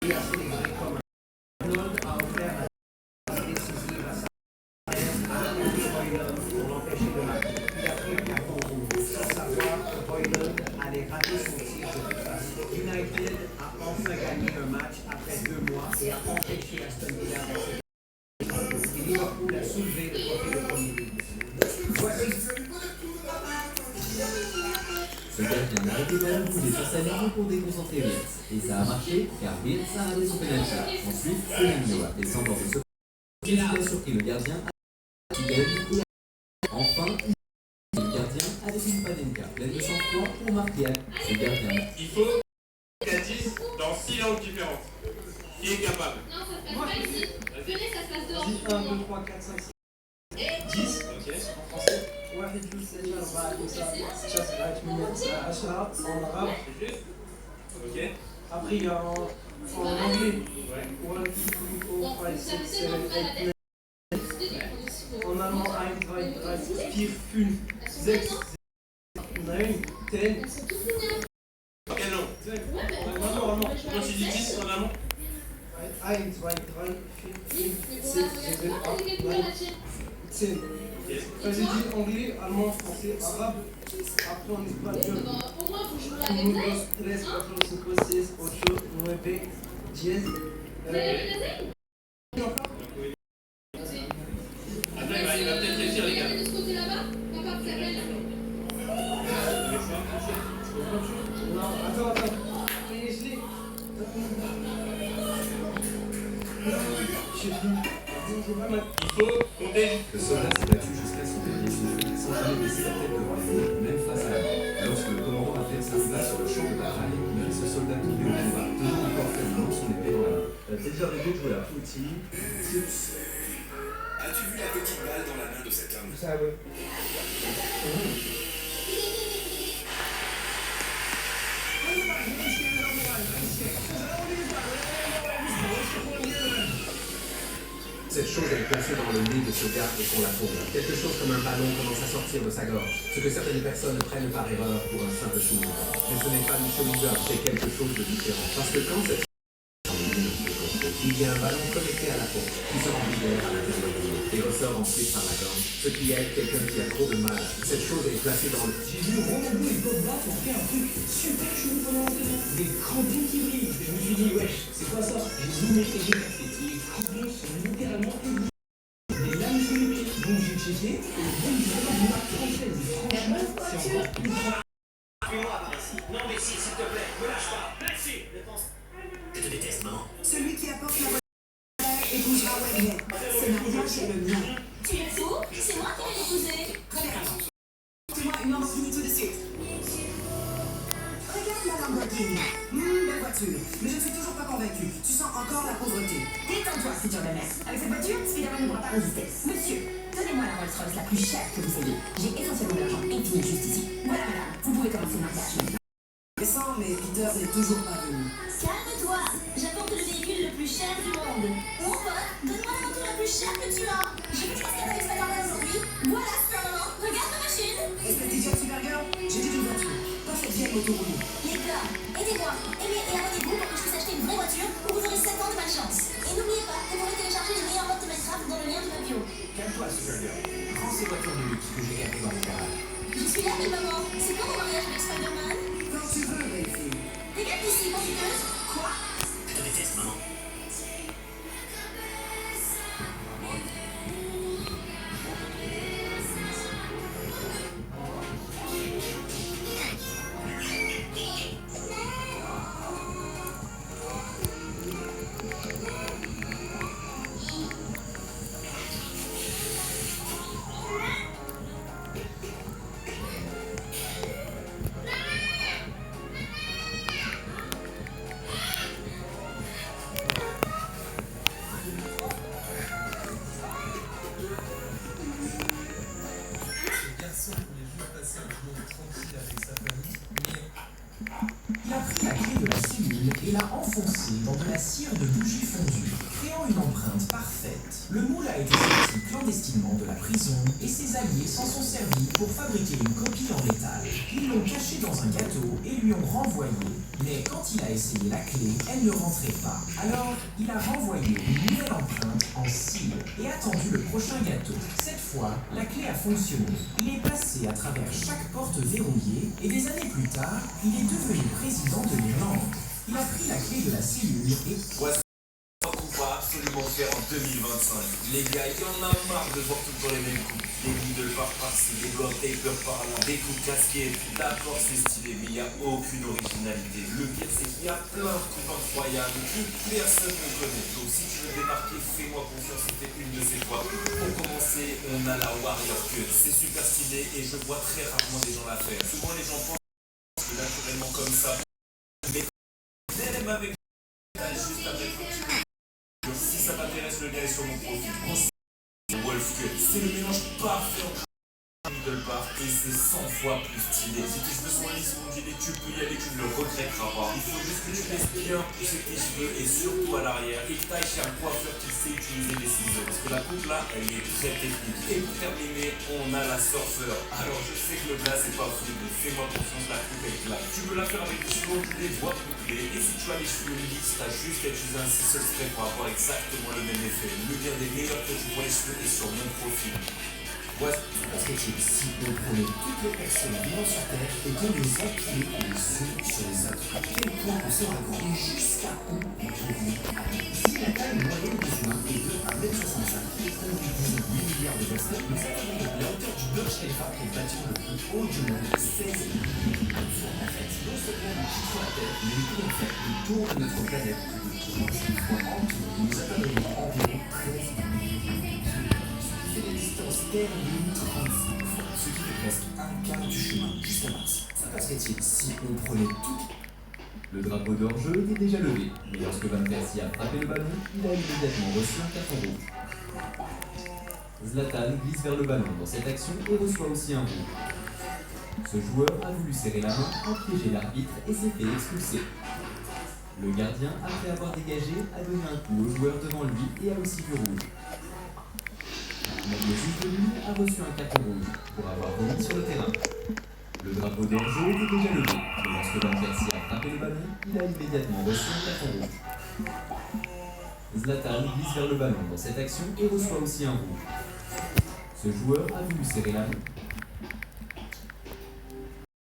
célébré comme Arnold a offert la décisive à sa Boylan pour l'empêcher de marquer. Il a pris le carton rouge sans savoir que Boylan allait rater son tir de toute façon. United a enfin gagné un match après 2 mois et a empêché Aston Villa d'accéder. Et Liverpool a soulevé le trophée de premier but. Voici. Ce gardien n'a arrêté pas le bouger sur sa ligne pour déconcentrer Wirtz. Et ça a marché car Wirtz a raté son penalty. Ensuite, Firmino a fait semblant de se il a surpris le gardien enfin, le gardien avec une panenka pleine de sang-froid pour marquer ce gardien. Il faut qu'il y a 10 dans 6 langues différentes. Qui est capable? Non, ça se passe pas ici. Venez, ça se passe dehors. 1, 2, 3, 4, 5, 6. 10 Ok. en français. واحد جوج ثلاثة أربعة خمسة ستة سبعة ثمانية تسعة 10 en arabe. Ok. Après il y a en anglais. 1, 2, 3, 4, 5, 6, 7, 8, 9. En allemand 1, 2, 3, 4, 5, 6, 7, 9, 10. Quel nom? Allemand. Quand tu dis 10 en allemand? 1, 2, 3, 4, 5, 6, 7, 8, 10. J'ai dit anglais, allemand, français, arabe. Après en espagnol. 1, 2, 3, 4, 5, 6, 8, 9, 10. Attends, il va peut-être réussir, les gars. De ce côté-là-bas, papa s'appelle. Non, attends. Je l'ai. Il faut compter. Le soldat s'est battu jusqu'à son dernier souffle, sans jamais baisser la tête devant l'ennemi, même face à la mort. Lorsque le commandant a fait sa place sur le champ de bataille, il vit ce soldat tomber au combat, tenant encore fermement son épée dans la main. T'as déjà rêvé de jouer à Footy? As-tu vu la petite balle dans la main de cet homme? Ça, ouais. Cette chose est coincée dans le nez de ce gars et qu'on la tourne. Quelque chose comme un ballon commence à sortir de sa gorge. Ce que certaines personnes prennent par erreur pour un simple chewing. Mais ce n'est pas du chewing, c'est quelque chose de différent. Parce que quand cette il y a un ballon connecté à la pompe qui se remplit d'air à l'intérieur de l'eau et ressort ensuite par la gorge, ce qui aide quelqu'un qui a trop de mal. Cette chose est placée dans le... J'ai vu Ronaldo et Pogba pour faire un truc super chaud pendant la saison. Des crampons qui brillent. Je me suis dit, wesh, c'est quoi ça? J'ai zoomé et j'ai capté. Les crampons sont littéralement éblouis. Des lames sous les pieds. Donc j'ai checké et bon, ils ont une marque française. Franchement, c'est encore plus grand. Fais-moi par ici. Non mais si, s'il te plaît, me lâche pas. Merci. Je te déteste, maman. Celui qui apporte la et bougera où elle est. C'est mariage et le mien. Tu es fou? C'est moi qui vais l'épouser. Premièrement, fais-moi une Lamborghini tout de suite. Regarde la Lamborghini. Belle voiture. Mais je ne suis toujours pas convaincue. Tu sens encore la pauvreté. Détends-toi, futur belle-mère. Avec cette voiture, Spider-Man ne pourra pas résister. Monsieur, donnez-moi la Rolls-Royce la plus chère que vous ayez. J'ai essentiellement de l'argent infini juste ici. Voilà, madame. Vous pouvez commencer le mariage. Récent, mais Peter n'est toujours pas venu. Calme-toi. J'apporte le véhicule le plus cher du monde. Mon pote, donne-moi la moto la plus chère que tu as. J'ai vu cascade avec Spider-Man aujourd'hui. Voilà, super maman. Regarde ma machine. Espèce d'idiot Supergirl, j'ai dit une voiture. Pas cette vieille moto roulée. Les gars, aidez-moi. Aimez et abonnez-vous pour que je puisse acheter une vraie voiture où vous aurez 7 ans de malchance. Et n'oubliez pas que vous pouvez télécharger les meilleurs modes de Minecraft dans le lien de ma bio. Calme-toi, Supergirl. Prends ces voitures de luxe que j'ai gardées dans mon garage. Je suis là, belle maman. C'est quand mon mariage avec Spider-Man? Quand tu veux, belle fille. Regarde ici, profiteuse. Quoi? Je te déteste, maman. l'a enfoncé dans de la cire de bougie fondue, créant une empreinte parfaite. Le moule a été sorti clandestinement de la prison et ses alliés s'en sont servis pour fabriquer une copie en métal. Ils l'ont caché dans un gâteau et lui ont renvoyé. Mais quand il a essayé la clé, elle ne rentrait pas. Alors, il a renvoyé une nouvelle empreinte en cire et attendu le prochain gâteau. Cette fois, la clé a fonctionné. Il est passé à travers chaque porte verrouillée et des années plus tard, il est devenu président de l'Irlande. Il a pris la clé de la cellule et... Voici ce qu'on va absolument faire en 2025. Les gars, il y en a marre de voir tout le temps les mêmes coups. Des needle par-ci, des block taper par-là, des coups casqués. D'accord, c'est stylé, mais il n'y a aucune originalité. Le pire, c'est qu'il y a plein de coups incroyables que personne ne connaît. Donc si tu veux démarquer, fais-moi confiance, c'était une de ces fois. Pour commencer, on a la Warrior Cut. C'est super stylé et je vois très rarement des gens la faire. Souvent, les gens pensent que naturellement comme ça. Mais même avec juste après. Si ça t'intéresse, le lien est sur mon profil. Wolf Cut, c'est le mélange parfait entre middle bar et c'est 100 fois plus stylé. Si tes cheveux sont lisses, ondulés, tu peux y aller, tu ne le regretteras pas. Il faut juste que tu laisses bien pousser tes cheveux et surtout à l'arrière et que tu ailles chez un coiffeur qui sait utiliser les ciseaux. Parce que la coupe là, elle est très technique. Et pour terminer, on a la surfeur. Alors je sais que le blas c'est pas fou, mais fais-moi confiance, la coupe est là. Tu peux la faire avec des cheveux ondulés, voire bouclés. Et si tu as les cheveux lisses, t'as juste à utiliser un ciseau spray pour avoir exactement le même effet. Le lien des meilleurs produits pour les cheveux est sur mon profil. Voici parce que si on prenait toutes les personnes vivant sur Terre et qu'on les empilait les uns sur les autres, à quel point on sera grand et jusqu'à où on pourrait aller. Si la taille moyenne des humains est de 1m65 et qu'on lui dit 8 milliards de personnes, nous atteignons la hauteur du Burj Khalifa, qui est le bâtiment le plus haut du monde, 16 millions. En fait, non seulement nous quittons la Terre, mais nous pouvons faire le tour de notre planète plus de 35 fois en tout. Nous atteindrons environ 13 millions. C'est les distances Terre-Lune 35 fois, ce qui fait presque un quart du chemin jusqu'à Mars. Ça passerait-il si on prenait tout? Le drapeau d'hors-jeu était déjà levé, mais lorsque Van Persie a frappé le ballon, il a immédiatement reçu un carton rouge. Zlatan glisse vers le ballon dans cette action et reçoit aussi un rouge. Ce joueur a voulu serrer la main, a piégé l'arbitre et s'est fait expulser. Le gardien, après avoir dégagé, a donné un coup au joueur devant lui et a aussi vu rouge. Mais le juge de ligne a reçu un carton rouge pour avoir vomi sur le terrain. Le drapeau d'hors-jeu était déjà levé, mais lorsque Van Persie a frappé le ballon, il a immédiatement reçu un carton rouge. Zlatan glisse vers le ballon dans cette action et reçoit aussi un rouge. Ce joueur a voulu serrer la main,